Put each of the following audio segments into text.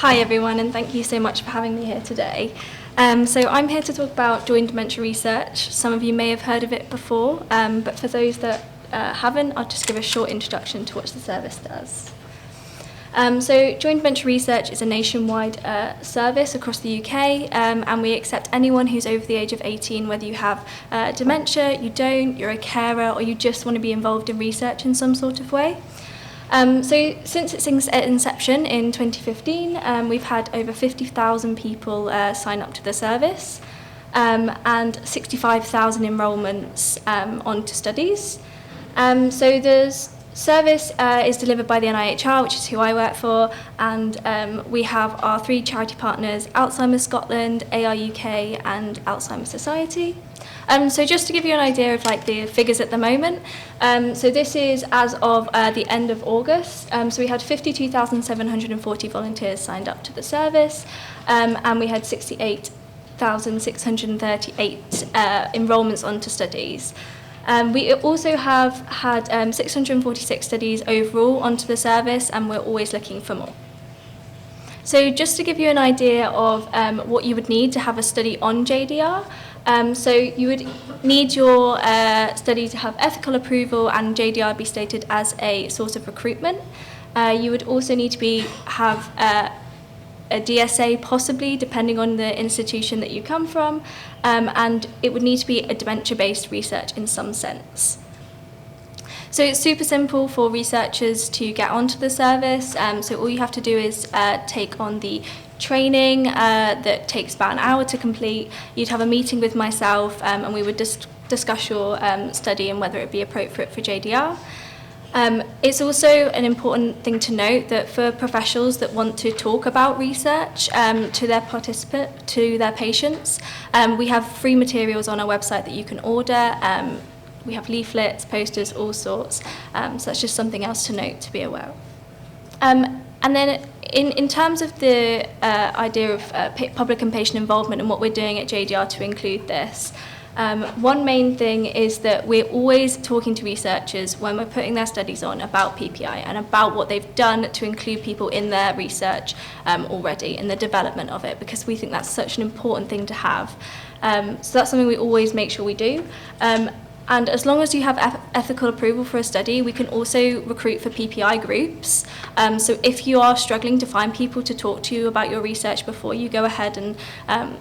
Hi everyone, and thank you so much for having me here today. So I'm here to talk about joint dementia research. Some of you may have heard of it before, but for those that haven't, I'll just give a short introduction to what the service does. So joint dementia research is a nationwide service across the UK, and we accept anyone who's over the age of 18, whether you have dementia, you don't, you're a carer, or you just want to be involved in research in some sort of way. So since its inception in 2015, we've had over 50,000 people sign up to the service, and 65,000 enrolments onto studies. So the service is delivered by the NIHR, which is who I work for, and we have our 3 charity partners: Alzheimer's Scotland, AR UK, and Alzheimer's Society. So just to give you an idea of the figures at the moment, so this is as of the end of August. So we had 52,740 volunteers signed up to the service, and we had 68,638 enrolments onto studies. We also have had 646 studies overall onto the service, and we're always looking for more. So just to give you an idea of what you would need to have a study on JDR, so you would need your study to have ethical approval and JDR be stated as a source of recruitment. You would also need to have a DSA, possibly, depending on the institution that you come from, and it would need to be a dementia-based research in some sense. So it's super simple for researchers to get onto the service. So all you have to do is take on the training that takes about an hour to complete. You'd have a meeting with myself, and we would discuss your study and whether it be appropriate for JDR. It's also an important thing to note that for professionals that want to talk about research to their patients, we have free materials on our website that you can order. We have leaflets, posters, all sorts. So that's just something else to note, to be aware of. And then in terms of the idea of public and patient involvement and what we're doing at JDR to include this, one main thing is that we're always talking to researchers when we're putting their studies on about PPI and about what they've done to include people in their research already, in the development of it, because we think that's such an important thing to have. So that's something we always make sure we do. And as long as you have ethical approval for a study, we can also recruit for PPI groups. So if you are struggling to find people to talk to you about your research before you go ahead and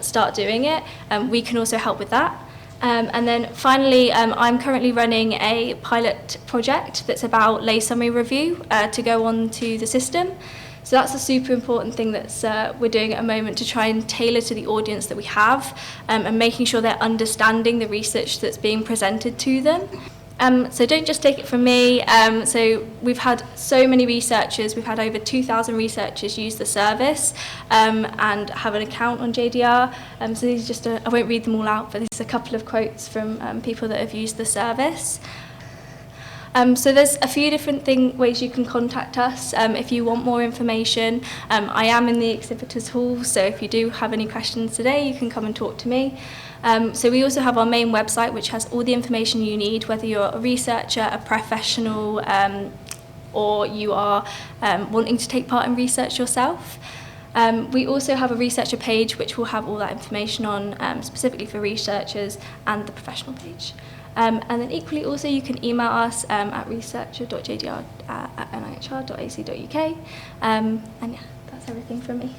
start doing it, we can also help with that. And then finally, I'm currently running a pilot project that's about lay summary review to go on to the system. So that's a super important thing that we're doing at the moment, to try and tailor to the audience that we have, and making sure they're understanding the research that's being presented to them. So don't just take it from me. So we've had so many researchers. We've had over 2,000 researchers use the service and have an account on JDR. So these are just, I won't read them all out, but this is a couple of quotes from people that have used the service. So there's a few different ways you can contact us if you want more information. I am in the exhibitors hall, so if you do have any questions today, you can come and talk to me. So we also have our main website, which has all the information you need, whether you're a researcher, a professional, or you are wanting to take part in research yourself. We also have a researcher page, which will have all that information on, specifically for researchers, and the professional page. And then equally also you can email us at researcher.jdr@nihr.ac.uk. And yeah, that's everything from me.